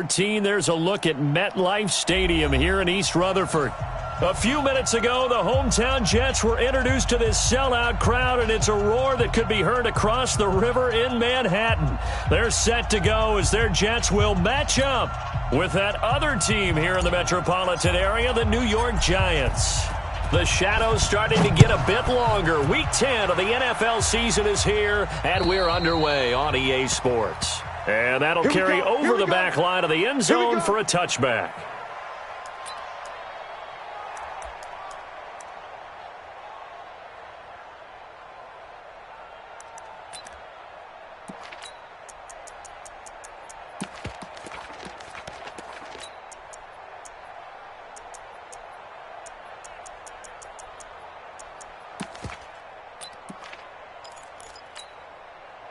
There's a look at MetLife Stadium here in East Rutherford. A few minutes ago, the hometown Jets were introduced to this sellout crowd, and it's a roar that could be heard across the river in Manhattan. They're set to go as their Jets will match up with that other team here in the metropolitan area, the New York Giants. The shadows starting to get a bit longer. Week 10 of the NFL season is here, and we're underway on EA Sports. And that'll carry over the back line of the end zone for a touchback.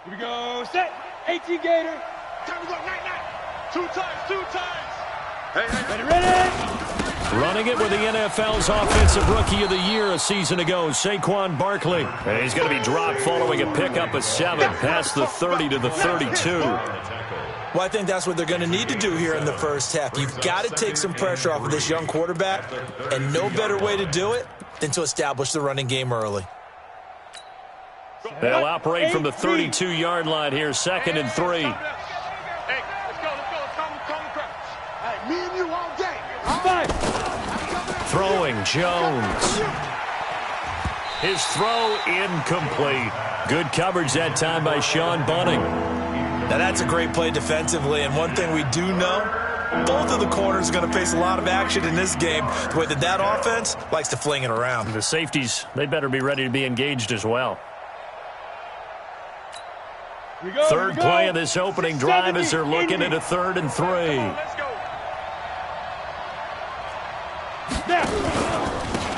Here we go. Set. 18 Gator. Time to go. Night. Two times. Hey. Ready. Running it with the NFL's Offensive Rookie of the Year a season ago, Saquon Barkley. And he's going to be dropped following a pickup of 7 past the 30 to the 32. Well, I think that's what they're going to need to do here in the first half. You've got to take some pressure off of this young quarterback, and no better way to do it than to establish the running game early. They'll operate from the 32-yard line here, 2nd and 3. Hey, let's go. Calm the crowd. All right, me and you all day. Throwing Jones. His throw incomplete. Good coverage that time by Sean Bunting. Now, that's a great play defensively, and one thing we do know, both of the corners are going to face a lot of action in this game, the way that offense likes to fling it around. The safeties, they better be ready to be engaged as well. Third play of this opening drive as they're looking at a 3rd and 3. Let's go.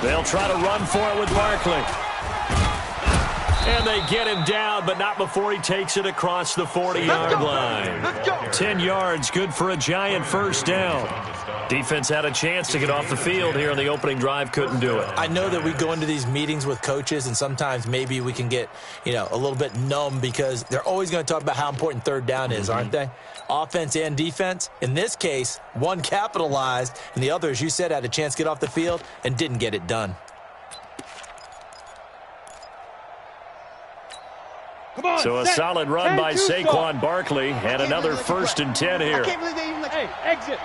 They'll try to run for it with Barkley. And they get him down, but not before he takes it across the 40-yard line. 10 yards, good for a Giant first down. Defense had a chance to get off the field here on the opening drive, couldn't do it. I know that we go into these meetings with coaches, and sometimes maybe we can get, a little bit numb because they're always going to talk about how important 3rd down is, aren't they? Offense and defense. In this case, one capitalized, and the other, as you said, had a chance to get off the field and didn't get it done. So a solid run by Saquon Barkley, and another 1st and 10 here. Hey, exit.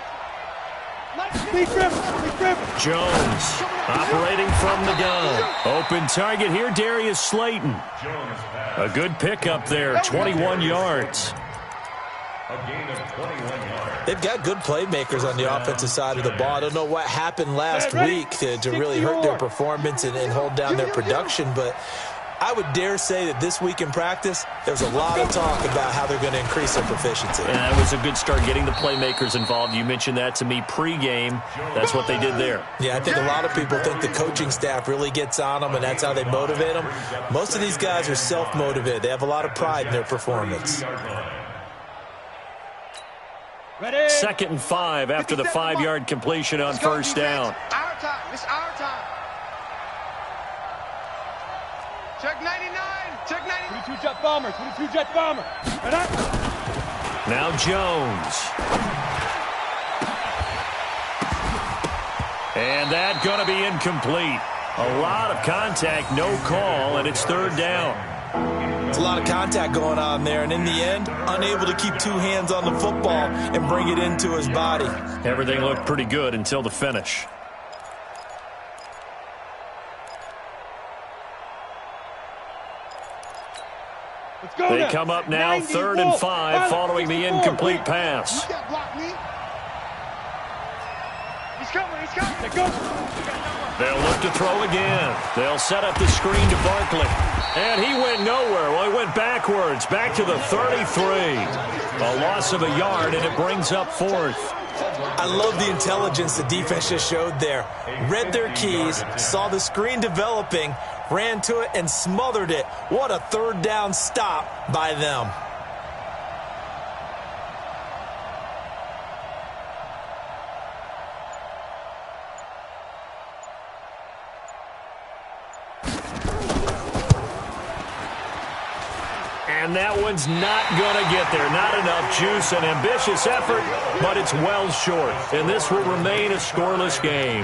Jones operating from the gun. Open target here, Darius Slayton. A good pickup there, 21 yards. They've got good playmakers on the offensive side of the ball. I don't know what happened last week to really hurt their performance and hold down their production, but I would dare say that this week in practice, there's a lot of talk about how they're going to increase their proficiency. And that was a good start getting the playmakers involved. You mentioned that to me pregame. That's what they did there. Yeah, I think a lot of people think the coaching staff really gets on them, and that's how they motivate them. Most of these guys are self-motivated. They have a lot of pride in their performance. 2nd and 5 after the 5-yard completion on first down. Our time. It's our time. Check 99. Check 99. 22 jet bomber. 22 jet bomber. Now Jones. And that going to be incomplete. A lot of contact, no call, and it's 3rd down. There's a lot of contact going on there, and in the end, unable to keep 2 hands on the football and bring it into his body. Everything looked pretty good until the finish. They come up now, 3rd and 5, following the incomplete pass. He's coming. They'll look to throw again. They'll set up the screen to Barkley. And he went nowhere. Well, he went backwards, back to the 33. A loss of a yard, and it brings up 4th. I love the intelligence the defense just showed there. Read their keys, saw the screen developing, ran to it, and smothered it. What a 3rd down stop by them. And that one's not going to get there. Not enough juice, an ambitious effort, but it's well short. And this will remain a scoreless game.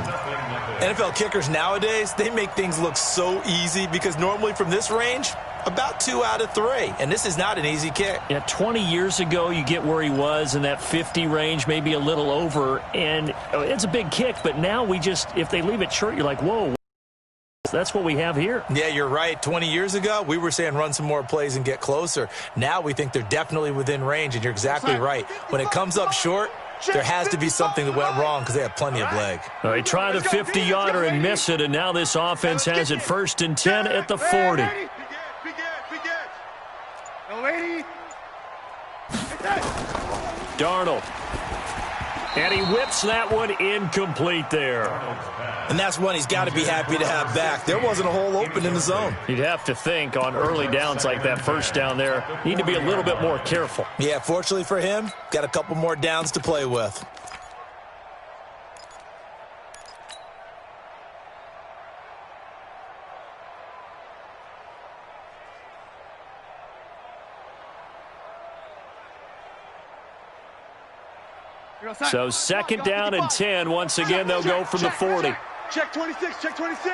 NFL kickers nowadays, they make things look so easy because normally from this range, about 2 out of 3. And this is not an easy kick. Yeah, 20 years ago, you get where he was in that 50 range, maybe a little over. And it's a big kick, but now if they leave it short, you're like, whoa. That's what we have here. Yeah, you're right. 20 years ago, we were saying run some more plays and get closer. Now we think they're definitely within range, and you're exactly right. When it comes up short, there has to be something that went wrong because they have plenty of leg. They try the 50-yarder and miss it, and now this offense has it 1st and 10 at the 40. Darnold. And he whips that one incomplete there. And that's one he's got to be happy to have back. There wasn't a hole open in the zone. You'd have to think on early downs like that first down there, need to be a little bit more careful. Yeah, fortunately for him, got a couple more downs to play with. So 2nd down and 10. Once again, they'll go from the 40. Check 26, check 26.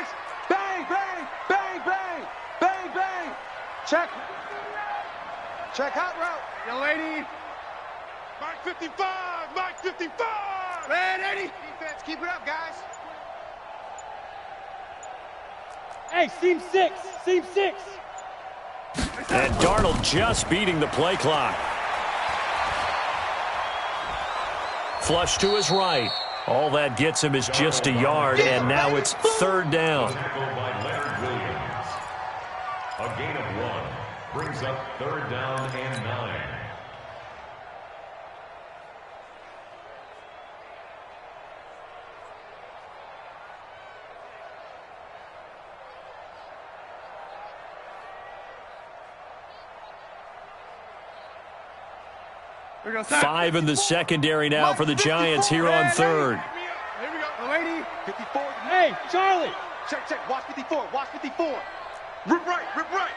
Bang, bang, bang, bang, bang, bang. Check. Check hot route. Young lady. Mark 55, Mark 55. Red 80. Defense, keep it up, guys. Hey, seam 6, seam 6. And Darnold just beating the play clock. Flush to his right. All that gets him is just a yard, and now it's 3rd down. A gain of 1 brings up 3rd down and 9. Five in the secondary now for the Giants here on 3rd. Here we go. Lady. 54. Hey, Charlie. Check, check. Watch 54. Watch 54. Rip right. Rip right.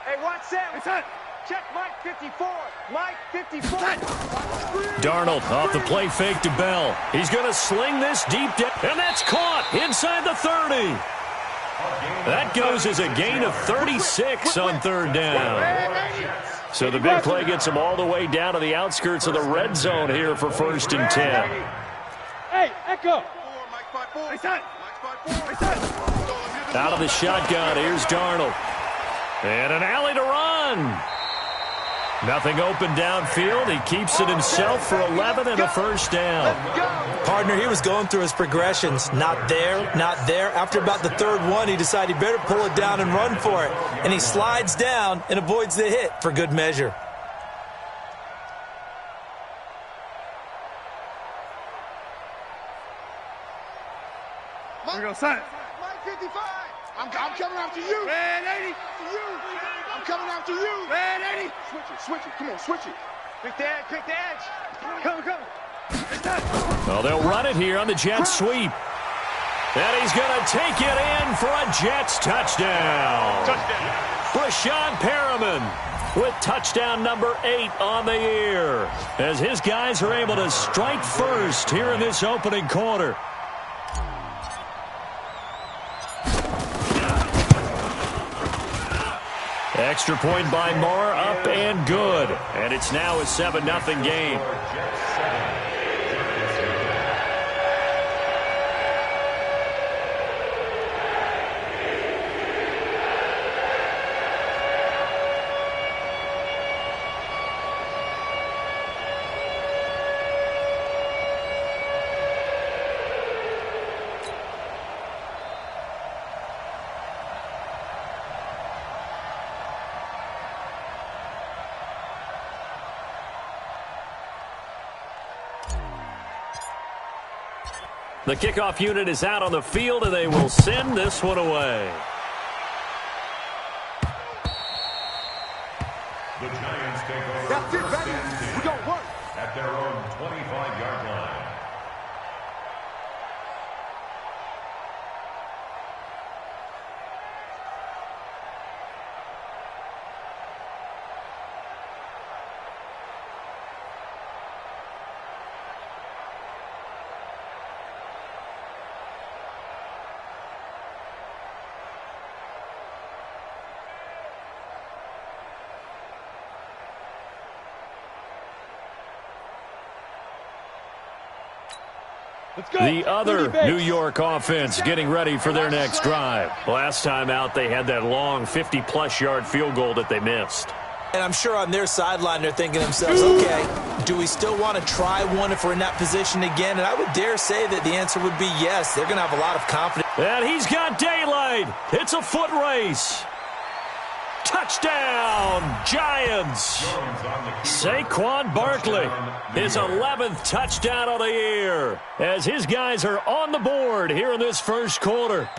Hey, watch Sam. Check Mike 54. Mike 54. Darnold off the play fake to Bell. He's going to sling this deep down, and that's caught inside the 30. That goes as a gain of 36 on 3rd down. So the big play gets him all the way down to the outskirts of the red zone here for 1st and 10. Hey, Echo. Out of the shotgun, here's Darnold. And an alley to run. Nothing open downfield. He keeps it himself for 11 and a 1st down. Partner, he was going through his progressions. Not there, not there. After about the 3rd one, he decided he better pull it down and run for it. And he slides down and avoids the hit for good measure. Here we go, son. Mike 55. I'm coming after you. Red 80. To you. I'm coming after you. Red 80. Switch it, switch it. Come on, switch it. Pick the edge, pick the edge. Come. Well, they'll run it here on the Jets sweep. And he's going to take it in for a Jets touchdown. Brashad Perriman with touchdown number 8 on the year, as his guys are able to strike first here in this opening quarter. Extra point by Moore, up and good. And it's now a 7-0 game. The kickoff unit is out on the field, and they will send this one away. The Giants take over. That's it, baby. We gon' work. At their own 25-yard line. The other New York offense getting ready for their next drive. Last time out, they had that long 50-plus yard field goal that they missed. And I'm sure on their sideline they're thinking to themselves, okay, do we still want to try one if we're in that position again? And I would dare say that the answer would be yes. They're going to have a lot of confidence. And he's got daylight. It's a foot race. Touchdown, Giants. Saquon Barkley, his 11th touchdown of the year, as his guys are on the board here in this first quarter.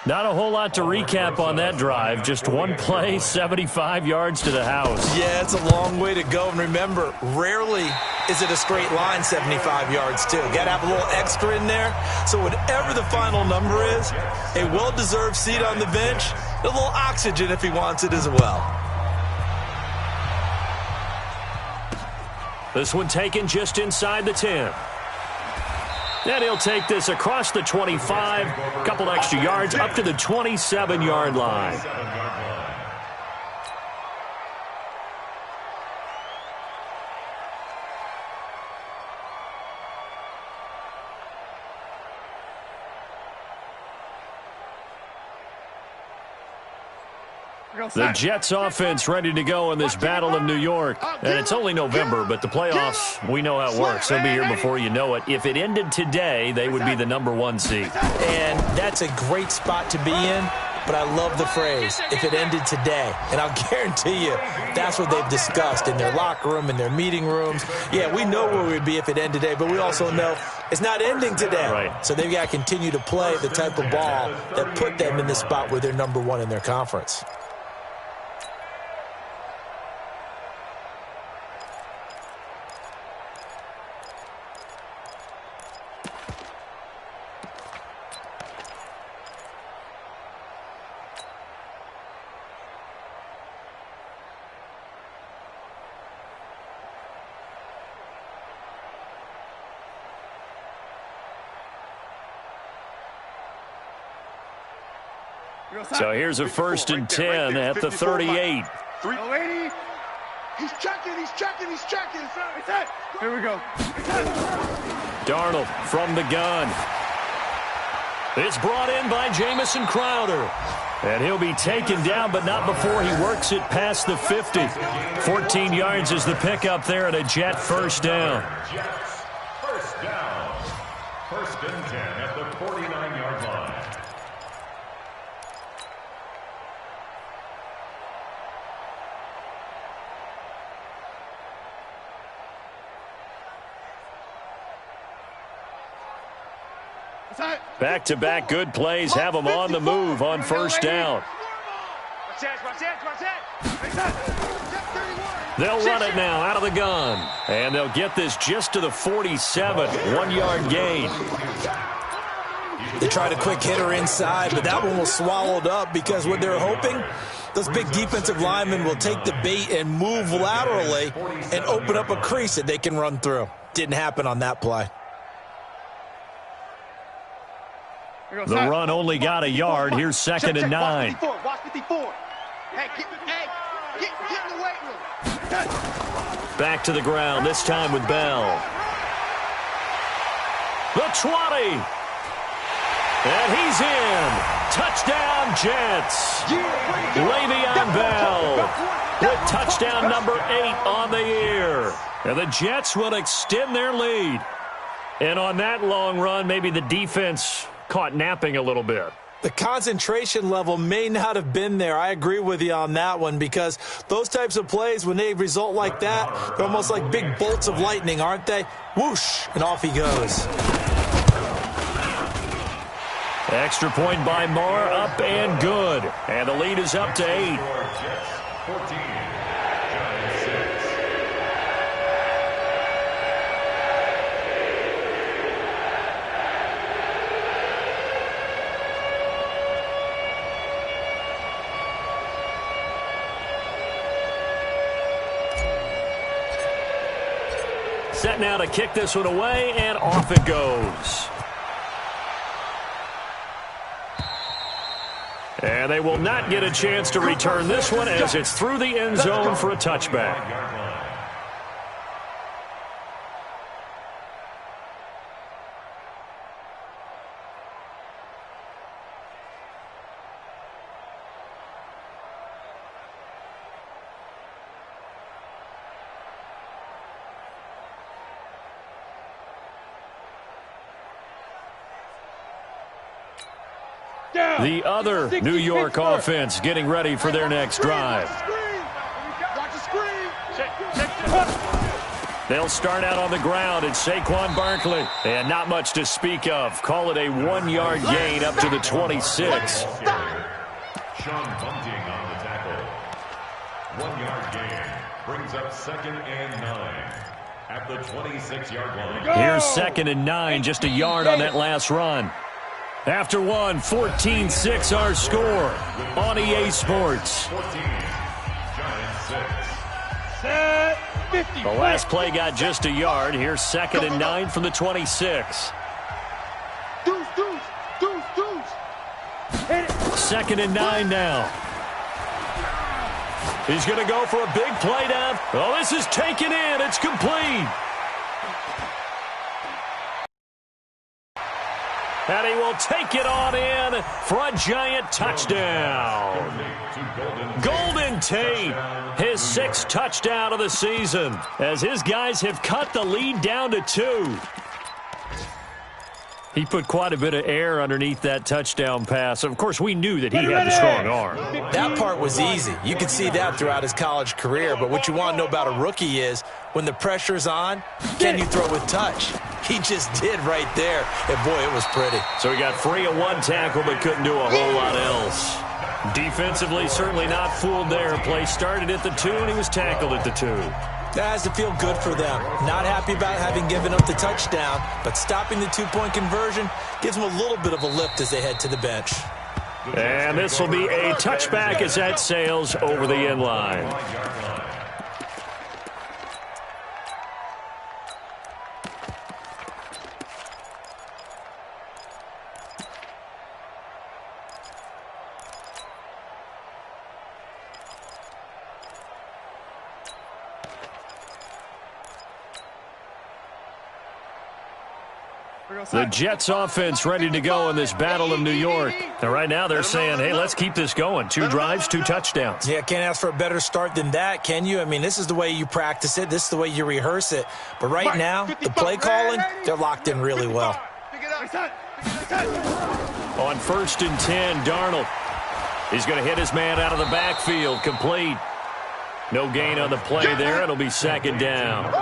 Not a whole lot to recap on that drive. Just one play, 75 yards to the house. Yeah, it's a long way to go. And remember, rarely is it a straight line 75 yards, too. Got to have a little extra in there. So whatever the final number is, a well-deserved seat on the bench, a little oxygen if he wants it as well. This one taken just inside the 10. And he'll take this across the 25, a couple extra yards, up to the 27-yard line. The Jets offense ready to go in this battle in New York. And it's only November, but the playoffs, we know how it works. They'll be here before you know it. If it ended today, they would be the #1 seed. And that's a great spot to be in, but I love the phrase, if it ended today. And I'll guarantee you, that's what they've discussed in their locker room, in their meeting rooms. Yeah, we know where we'd be if it ended today, but we also know it's not ending today. Right. So they've got to continue to play the type of ball that put them in the spot where they're #1 in their conference. So here's a 1st and 10 at the 38. He's checking. Here we go. Darnold from the gun. It's brought in by Jamison Crowder. And he'll be taken down, but not before he works it past the 50. 14 yards is the pickup there and a Jet first down. Jets, first down. 1st and 10 at the 49-yard line. Back-to-back good plays have them on the move on 1st down. They'll run it now out of the gun. And they'll get this just to the 47, 1-yard gain. They tried a quick hitter inside, but that one was swallowed up because what they're hoping, those big defensive linemen will take the bait and move laterally and open up a crease that they can run through. Didn't happen on that play. The run only got a yard. Here's 2nd and 9. Watch 54. Hey, get in the weight room. Back to the ground, this time with Bell. The 20. And he's in. Touchdown, Jets. Le'Veon Bell with touchdown number 8 on the year. And the Jets will extend their lead. And on that long run, maybe the defense caught napping a little bit. The concentration level may not have been there. I agree with you on that one because those types of plays, when they result like that, they're almost like big bolts of lightning, aren't they? Whoosh, and off he goes. Extra point by Marr, up and good. And the lead is up to 8. 14. Set now to kick this one away, and off it goes. And they will not get a chance to return this one as it's through the end zone for a touchback. The other New York offense getting ready for their next drive. They'll start out on the ground. It's Saquon Barkley. And not much to speak of. Call it a 1-yard gain up to the 26. Sean Bunting on the tackle. 1-yard gain brings up 2nd and 9 at the 26-yard line. Here's 2nd and 9, just a yard on that last run. After one, 14-6 our score on EA Sports. 14, Giants 6. The last play got just a yard. Here's 2nd and 9 from the 26. 2nd and 9 now. He's going to go for a big play down. Oh, this is taken in. It's complete. And he will take it on in for a Giant touchdown. Golden Tate, his 6th touchdown of the season, as his guys have cut the lead down to 2. He put quite a bit of air underneath that touchdown pass. Of course, we knew that he had the strong arm. That part was easy. You could see that throughout his college career. But what you want to know about a rookie is when the pressure's on, can you throw with touch? He just did right there. And, boy, it was pretty. So he got free of one tackle but couldn't do a whole lot else. Defensively, certainly not fooled there. Play started at the 2, and he was tackled at the 2. That has to feel good for them. Not happy about having given up the touchdown, but stopping the 2-point conversion gives them a little bit of a lift as they head to the bench. And this will be a touchback as that sails over the end line. The Jets offense ready to go in this Battle of New York. And right now they're saying, hey, let's keep this going. 2 drives, 2 touchdowns. Yeah, can't ask for a better start than that, can you? I mean, this is the way you practice it. This is the way you rehearse it. But right now, the play calling, they're locked in really well. On 1st and 10, Darnold. He's going to hit his man out of the backfield. Complete. No gain on the play there. It'll be 2nd down.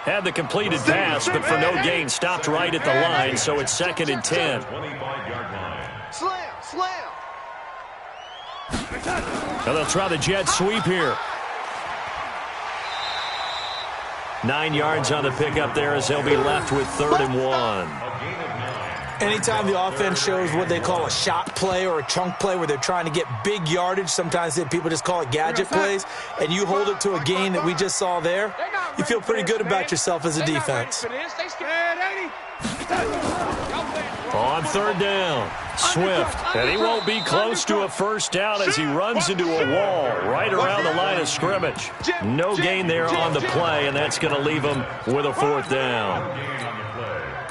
Had the completed pass, but for no gain, stopped right at the line, so it's 2nd and 10. 25-yard line. Slam. Now they'll try the jet sweep here. 9 yards on the pickup there as they'll be left with 3rd and 1. Anytime the offense shows what they call a shot play or a chunk play where they're trying to get big yardage, sometimes people just call it gadget plays, and you hold it to a gain that we just saw there, you feel pretty good about yourself as a defense. On 3rd down, Swift, and he won't be close to a 1st down as he runs into a wall right around the line of scrimmage. No gain there on the play, and that's going to leave him with a 4th down.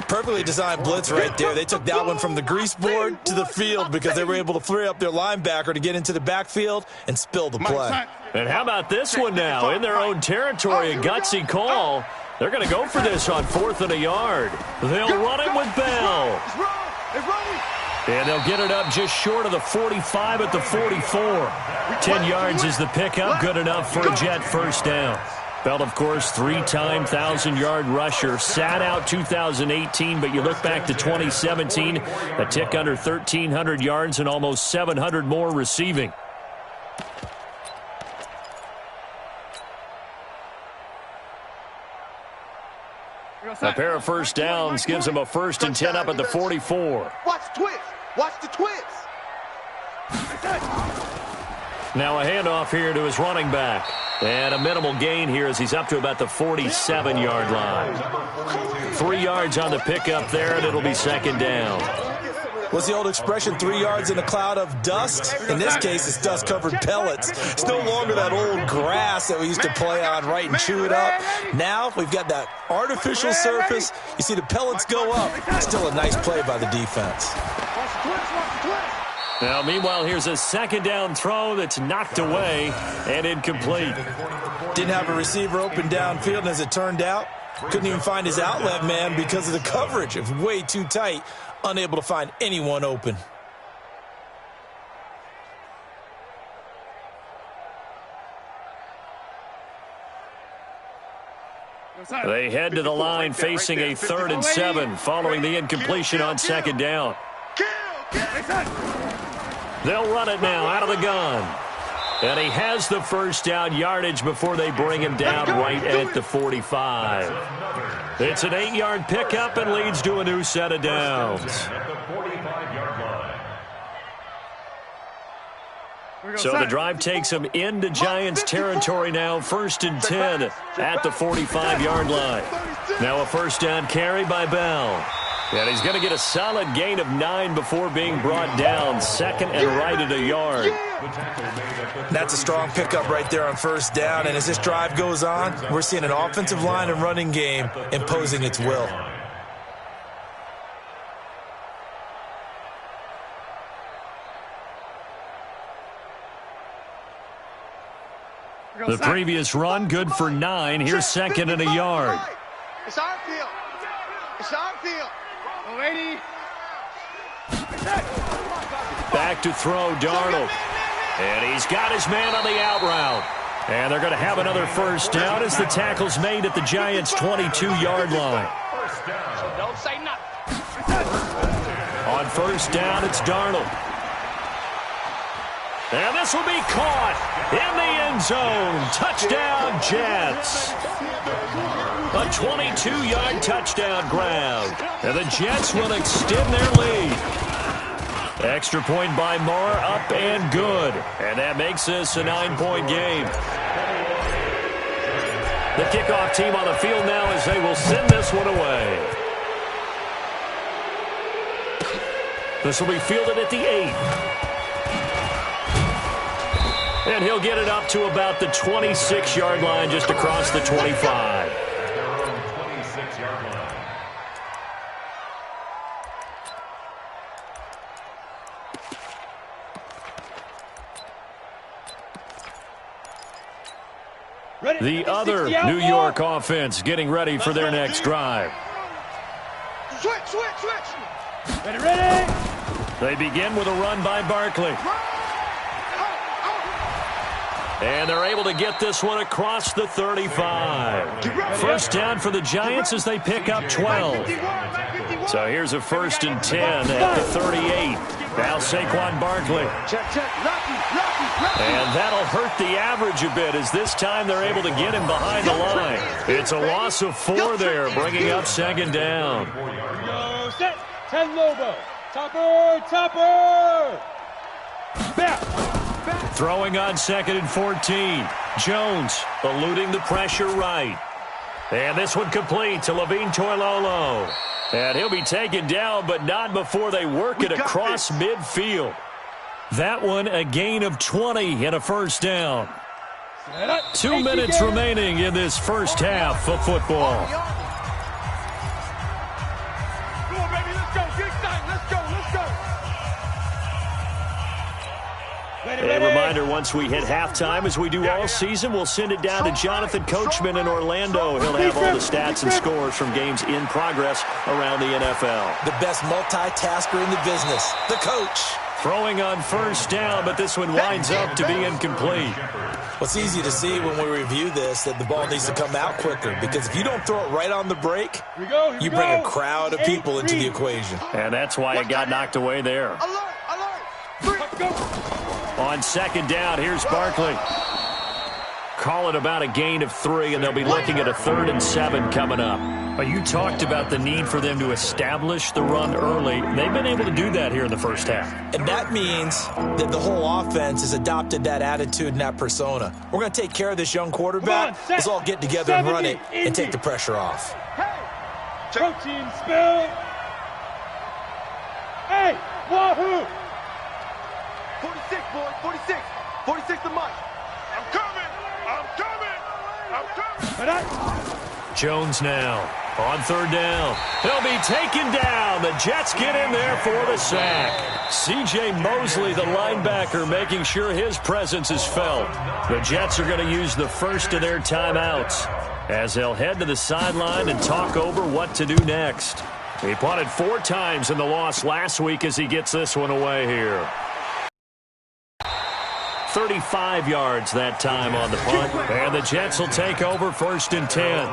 Perfectly designed blitz right there. They took that one from the grease board to the field because they were able to free up their linebacker to get into the backfield and spill the play. And how about this one now? In their own territory, a gutsy call. They're going to go for this on 4th and a yard. They'll run it with Bell. And they'll get it up just short of the 45 at the 44. 10 yards is the pickup. Good enough for a Jet 1st down. Bell, of course, 3-time 1,000-yard rusher. Sat out 2018, but you look back to 2017, a tick under 1,300 yards and almost 700 more receiving. A pair of 1st downs gives him a 1st and 10 up at the 44. Watch the twist. Watch the twist. Now a handoff here to his running back. And a minimal gain here as he's up to about the 47-yard line. 3 yards on the pickup there, and it'll be 2nd down. What's the old expression, 3 yards in a cloud of dust? In this case, it's dust-covered pellets. It's no longer that old grass that we used to play on, right, and chew it up. Now we've got that artificial surface. You see the pellets go up. It's still a nice play by the defense. Now, meanwhile, here's a 2nd down throw that's knocked away and incomplete. Didn't have a receiver open downfield, and as it turned out, couldn't even find his outlet man because of the coverage. It was way too tight, unable to find anyone open. They head to the line facing a 3rd and 7 following the incompletion on 2nd down. They'll run it now out of the gun. And he has the 1st down yardage before they bring him down right at the 45. It's an 8-yard pickup and leads to a new set of downs. So the drive takes him into Giants territory now, 1st and 10 at the 45-yard line. Now a 1st down carry by Bell. And he's going to get a solid gain of 9 before being brought down, 2nd and right at a yard. That's a strong pickup right there on 1st down, and as this drive goes on, we're seeing an offensive line and running game imposing its will. The previous run, good for 9. Here's 2nd and a yard. It's our field. It's our field. Oh, lady. Back to throw, Darnold. And he's got his man on the out route. And they're going to have another 1st down as the tackle's made at the Giants' 22-yard line. Don't say nothing. On 1st down, it's Darnold. And this will be caught in the end zone. Touchdown, Jets. A 22-yard touchdown grab. And the Jets will extend their lead. Extra point by Moore, up and good. And that makes this a 9-point game. The kickoff team on the field now as they will send this one away. This will be fielded at the 8. And he'll get it up to about the 26-yard line, just across the 25. The other New York offense getting ready for their next drive. Switch. Ready. They begin with a run by Barkley. And they're able to get this one across the 35. 1st down for the Giants as they pick up 12. So here's a 1st and 10 at the 38. Now Saquon Barkley. And that'll hurt the average a bit as this time they're able to get him behind the line. It's a loss of 4 there, bringing up 2nd down. Set. 10 Lobo. Topper. Back. Throwing on 2nd and 14. Jones eluding the pressure right. And this one complete to Levine Toilolo. And he'll be taken down, but not before they work it across midfield. That one a gain of 20 and a 1st down. 2 minutes remaining in this 1st half of football. Come on, baby, let's go. Get excited. Let's go. A reminder, once we hit halftime, as we do all season, we'll send it down to Jonathan Coachman in Orlando. He'll have all the stats and scores from games in progress around the NFL. The best multitasker in the business, the coach. Throwing on 1st down, but this one winds up to be incomplete. Well, it's easy to see when we review this that the ball needs to come out quicker, because if you don't throw it right on the break, you bring a crowd of people into the equation. And that's why it got knocked away there. On 2nd down, here's Barkley. Call it about a gain of 3, and they'll be looking at a 3rd and 7 coming up. You talked about the need for them to establish the run early. They've been able to do that here in the 1st half. And that means that the whole offense has adopted that attitude and that persona. We're going to take care of this young quarterback. Let's all get together and run it and take the pressure off. Protein spill. Hey, wahoo! 46, boy, 46. 46 to Mike. I'm coming. Jones now on 3rd down. He'll be taken down. The Jets get in there for the sack. C.J. Mosley, the linebacker, making sure his presence is felt. The Jets are going to use the first of their timeouts as they'll head to the sideline and talk over what to do next. He punted 4 times in the loss last week as he gets this one away here. 35 yards that time on the punt. And the Jets will take over 1st and 10.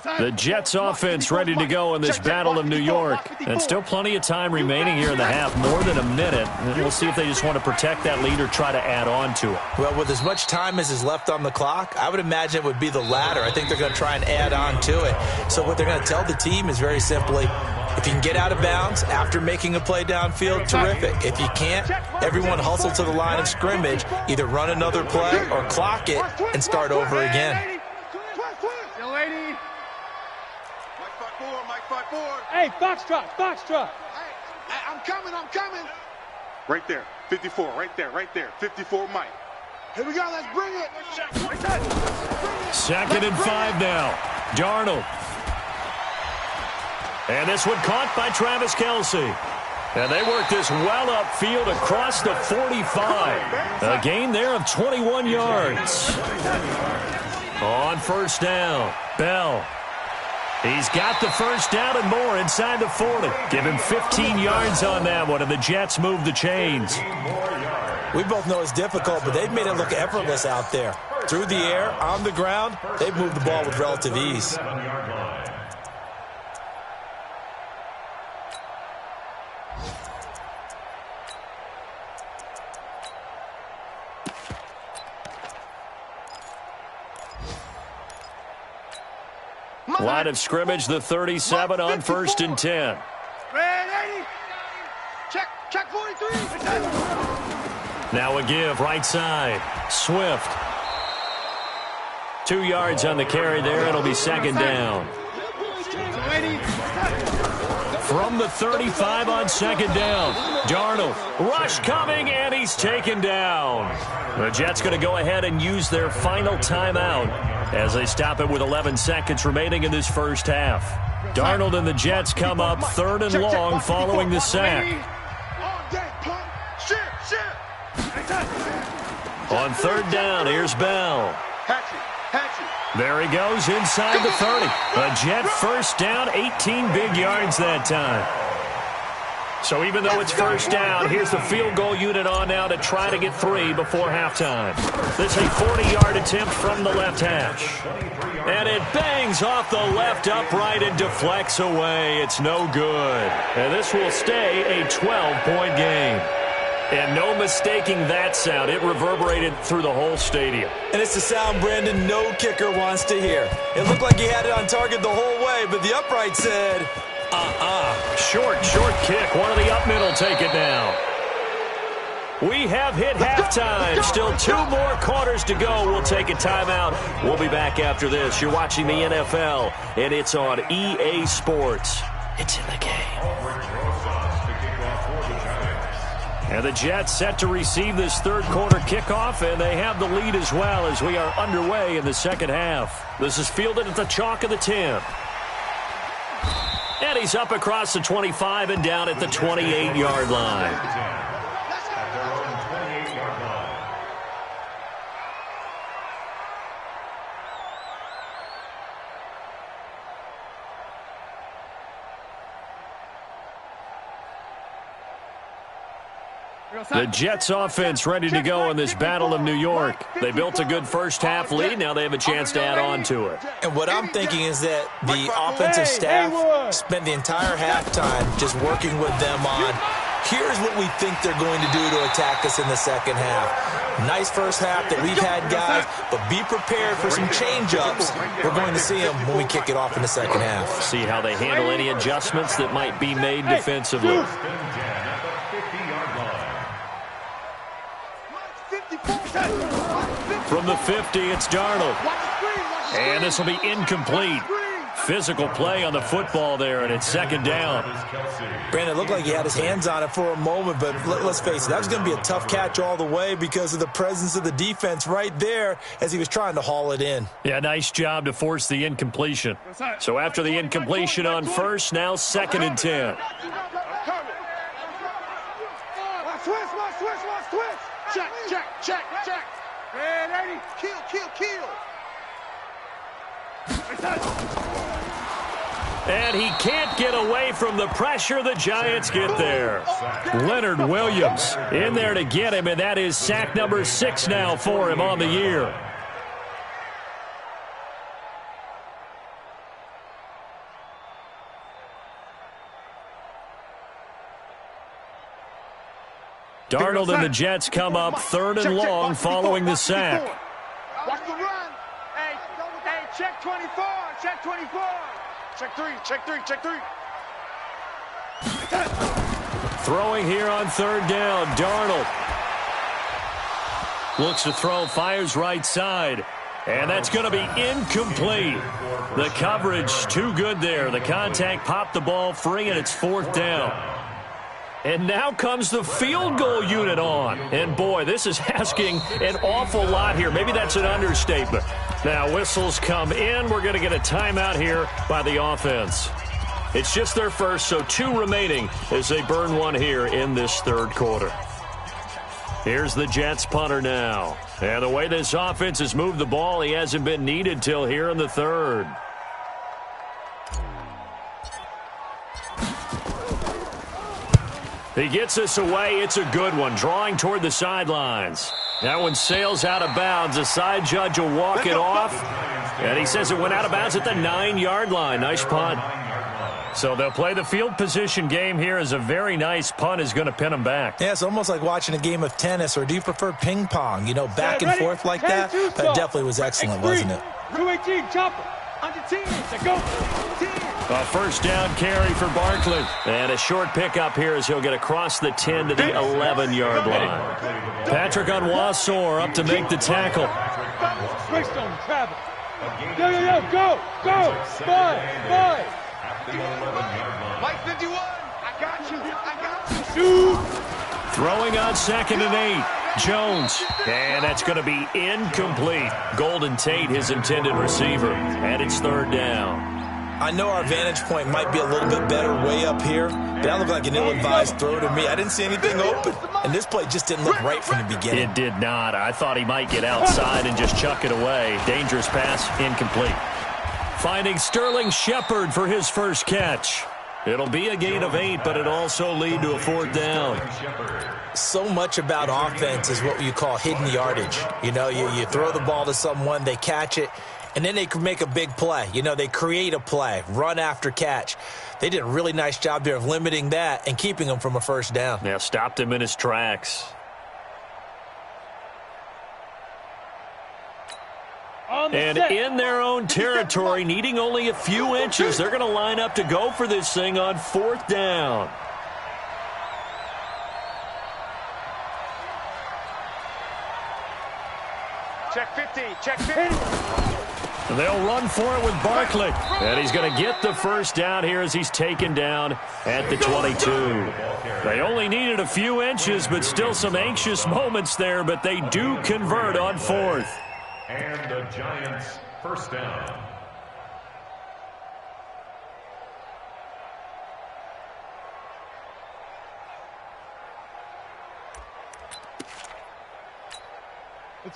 The Jets offense ready to go in this Battle of New York. And still plenty of time remaining here in the half, more than a minute. And we'll see if they just want to protect that lead or try to add on to it. Well, with as much time as is left on the clock, I would imagine it would be the latter. I think they're going to try and add on to it. So what they're going to tell the team is very simply, if you can get out of bounds after making a play downfield, terrific. If you can't, everyone hustle to the line of scrimmage, either run another play or clock it and start over again. Hey, foxtrot, foxtrot. Hey, I'm coming. Right there, 54, right there, 54, Mike. Here we go, let's bring it. 2nd and 5 now. Darnold. And this one caught by Travis Kelce. And they work this well upfield across the 45. A gain there of 21 yards. On 1st down, Bell. He's got the 1st down and more inside the 40. Give him 15 yards on that one, and the Jets move the chains. We both know it's difficult, but they've made it look effortless out there. Through the air, on the ground, they've moved the ball with relative ease. Line of scrimmage, the 37 on 1st and 10. Ready? Check 43. Now a give, right side. Swift. 2 yards on the carry there. It'll be 2nd down. From the 35 on 2nd down. Darnold. Rush coming, and he's taken down. The Jets going to go ahead and use their final timeout as they stop it with 11 seconds remaining in this first half. Darnold and the Jets come up 3rd and long following the sack. On 3rd down, here's Bell. There he goes inside the 30. A Jet 1st down, 18 big yards that time. So even though it's 1st down, here's the field goal unit on now to try to get 3 before halftime. This is a 40-yard attempt from the left hash. And it bangs off the left upright and deflects away. It's no good. And this will stay a 12-point game. And no mistaking that sound. It reverberated through the whole stadium. And it's the sound Brandon no kicker wants to hear. It looked like he had it on target the whole way, but the upright said, Short kick. One of the up middle take it down. We have hit halftime. Still 2 more quarters to go. We'll take a timeout. We'll be back after this. You're watching the NFL, and it's on EA Sports. It's in the game. And the Jets set to receive this 3rd quarter kickoff, and they have the lead as well as we are underway in the 2nd half. This is fielded at the chalk of the 10. And he's up across the 25 and down at the 28-yard line. The Jets offense ready to go in this Battle of New York. They built a good first half lead. Now they have a chance to add on to it. And what I'm thinking is that the offensive staff spent the entire halftime just working with them on, here's what we think they're going to do to attack us in the 2nd half. Nice first half that we've had, guys, but be prepared for some change-ups. We're going to see them when we kick it off in the 2nd half. See how they handle any adjustments that might be made defensively. From the 50, it's Darnold. And this will be incomplete. Physical play on the football there, and it's 2nd down. Brandon, it looked like he had his hands on it for a moment, but let's face it, that was going to be a tough catch all the way because of the presence of the defense right there as he was trying to haul it in. Yeah, nice job to force the incompletion. So after the incompletion on 1st, now 2nd and 10. Check. Ready? Kill. And he can't get away from the pressure the Giants get there. Leonard Williams in there to get him, and that is sack number 6 now for him on the year. Darnold and the Jets come up 3rd and long following the sack. Watch the run. Hey, check 24. Check 24. Check 3. Check 3. Check 3. Throwing here on 3rd down. Darnold looks to throw, fires right side. And that's going to be incomplete. The coverage too good there. The contact popped the ball free, and it's 4th down. And now comes the field goal unit on. And, boy, this is asking an awful lot here. Maybe that's an understatement. Now, whistles come in. We're going to get a timeout here by the offense. It's just their first, so 2 remaining as they burn one here in this 3rd quarter. Here's the Jets punter now. And the way this offense has moved the ball, he hasn't been needed till here in the 3rd. He gets this away. It's a good one, drawing toward the sidelines. That one sails out of bounds. The side judge will walk it off. And he says it went out of bounds at the 9-yard line. Nice punt. So they'll play the field position game here as a very nice punt is going to pin them back. Yeah, it's almost like watching a game of tennis, or do you prefer ping pong? You know, back and forth like that? That definitely was excellent, wasn't it? 218, chopper. Under 10. Go. 10. A 1st down carry for Barkley. And a short pickup here as he'll get across the 10 to the 11-yard line. Patrick Onwuasor up to make the tackle. Greystone, travel. Go. 5. Mike 51. I got you. Shoot. Throwing on 2nd and 8. Jones. And that's going to be incomplete. Golden Tate, his intended receiver. And it's 3rd down. I know our vantage point might be a little bit better way up here, but that looked like an ill-advised throw to me. I didn't see anything open, and this play just didn't look right from the beginning. It did not. I thought he might get outside and just chuck it away. Dangerous pass, incomplete. Finding Sterling Shepard for his first catch. It'll be a gain of 8, but it also lead to a 4th down. So much about offense is what you call hidden yardage. You know, you throw the ball to someone, they catch it, and then they can make a big play. You know, they create a play, run after catch. They did a really nice job there of limiting that and keeping him from a 1st down. Yeah, stopped him in his tracks. And in their own territory, needing only a few inches, they're going to line up to go for this thing on 4th down. Check 50. Check 50. They'll run for it with Barkley. And he's going to get the 1st down here as he's taken down at the 22. They only needed a few inches, but still some anxious moments there, but they do convert on 4th. And the Giants' 1st down.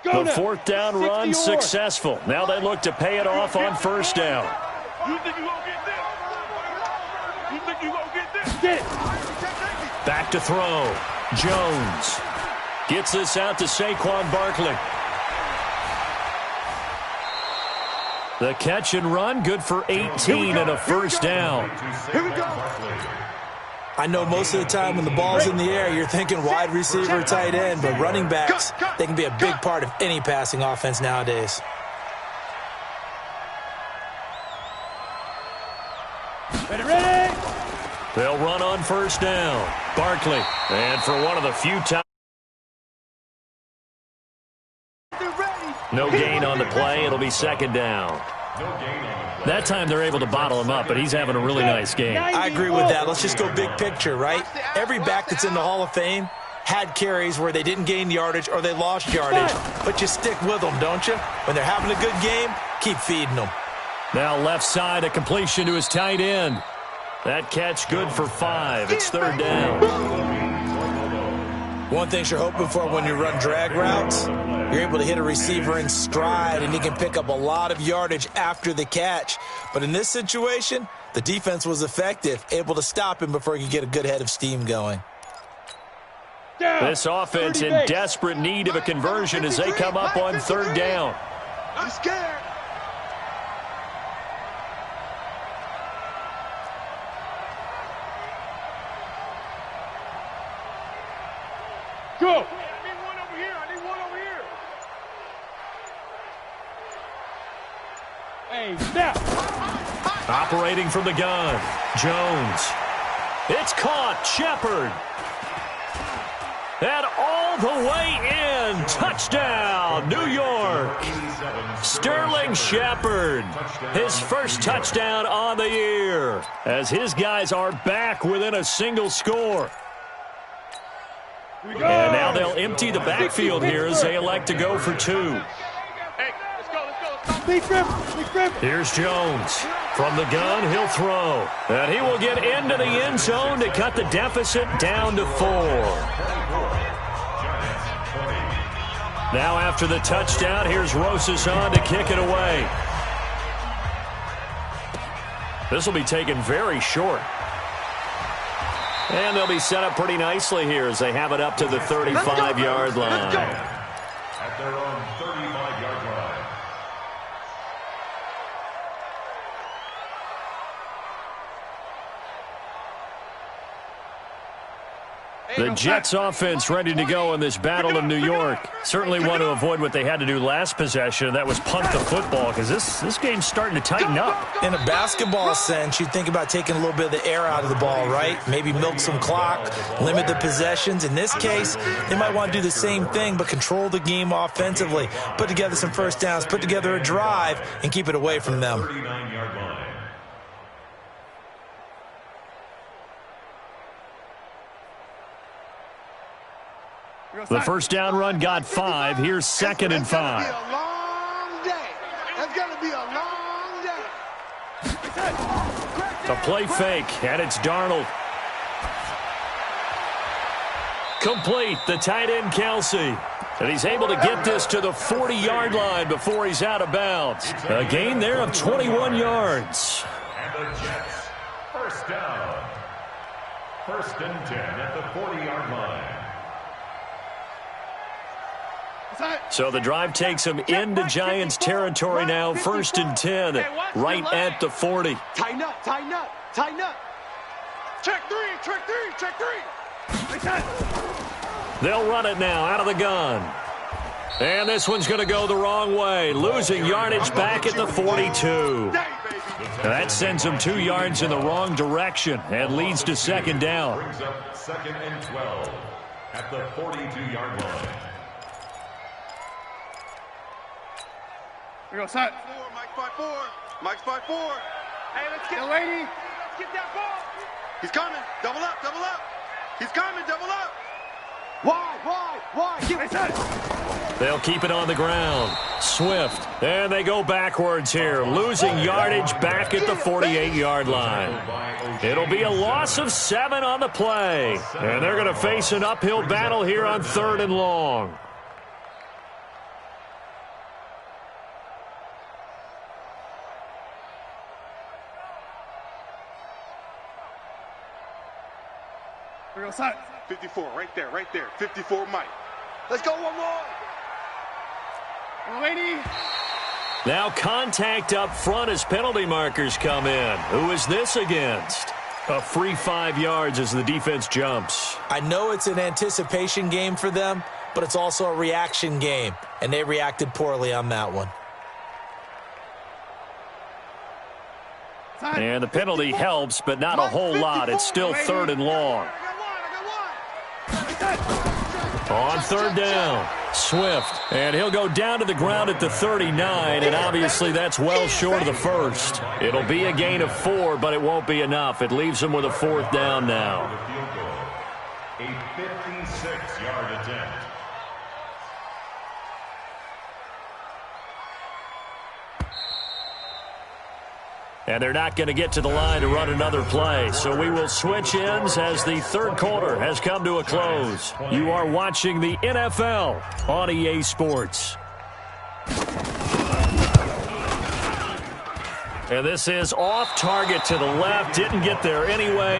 The 4th down run successful. Now they look to pay it off on 1st down. You think you gonna get this? You think you gonna get this? Get it. Back to throw. Jones gets this out to Saquon Barkley. The catch and run, good for 18 and a 1st down. Here we go. I know most of the time when the ball's in the air, you're thinking wide receiver, tight end, but running backs, they can be a big part of any passing offense nowadays. Ready. They'll run on 1st down. Barkley, and for one of the few times. No gain on the play. It'll be 2nd down. That time they're able to bottle him up, but he's having a really nice game. I agree with that. Let's just go big picture, right? Every back that's in the Hall of Fame had carries where they didn't gain yardage or they lost yardage. But you stick with them, don't you? When they're having a good game, keep feeding them. Now left side, a completion to his tight end. That catch good for 5. It's 3rd down. One thing you're hoping for when you run drag routes, you're able to hit a receiver in stride, and he can pick up a lot of yardage after the catch. But in this situation, the defense was effective, able to stop him before he could get a good head of steam going. This offense in desperate need of a conversion as they come up on 3rd down. I'm scared. go. I need one over here. I need one over here. Hey, snap. Operating from the gun, Jones. It's caught, Shepard. And all the way in, touchdown, New York. Sterling Shepard, his first touchdown on the year, as his guys are back within a single score. And now they'll empty the backfield here as they elect to go for two. Here's Jones. From the gun, he'll throw. And he will get into the end zone to cut the deficit down to 4. Now after the touchdown, here's Rosas on to kick it away. This will be taken very short. And they'll be set up pretty nicely here as they have it up to the 35-yard line. At their own 35-yard line. The Jets offense ready to go in this battle of New York. Certainly want to avoid what they had to do last possession. That was punt the football, because this game's starting to tighten up. In a basketball sense, you think about taking a little bit of the air out of the ball, right? Maybe milk some clock, limit the possessions. In this case, they might want to do the same thing, but control the game offensively. Put together some first downs, put together a drive, and keep it away from them. 39-yard line. The first down run got 5. Here's 2nd and 5. It's going to be a long day. It's going to be a long day. A play fake, and it's Darnold. Complete, the tight end, Kelsey. And he's able to get this to the 40-yard line before he's out of bounds. A gain there of 21 yards. And the Jets, first down. 1st and 10 at the 40-yard line. So the drive takes him into Giants territory now. 1st and 10, right at the 40. Tighten up, tighten up, tighten up. Check 3, check 3, check 3. They'll run it now out of the gun. And this one's going to go the wrong way, losing yardage back at the 42. That sends him 2 yards in the wrong direction and leads to 2nd down. Brings up 2nd and 12 at the 42-yard line. Here we go, set. Mike's 5-4. Mike's 5-4. Hey, let's get lady. Let's get that ball. He's coming. Double up, double up. He's coming, double up. Why? Get it. They'll keep it on the ground. Swift. And they go backwards here, losing yardage back at the 48-yard line. It'll be a loss of 7 on the play. And they're going to face an uphill battle here on 3rd and long. Here we go, set. 54, right there. 54, Mike. Let's go, one more. Lady. Now contact up front as penalty markers come in. Who is this against? A free 5 yards as the defense jumps. I know it's an anticipation game for them, but it's also a reaction game, and they reacted poorly on that one. And the penalty helps, but not a whole lot. It's still 3rd and long. On 3rd down, Swift, and he'll go down to the ground at the 39, and obviously that's well short of the first. It'll be a gain of 4, but it won't be enough. It leaves him with a 4th down now. A 56-yard attempt. And they're not going to get to the line to run another play. So we will switch ends as the 3rd quarter has come to a close. You are watching the NFL on EA Sports. And this is off target to the left. Didn't get there anyway.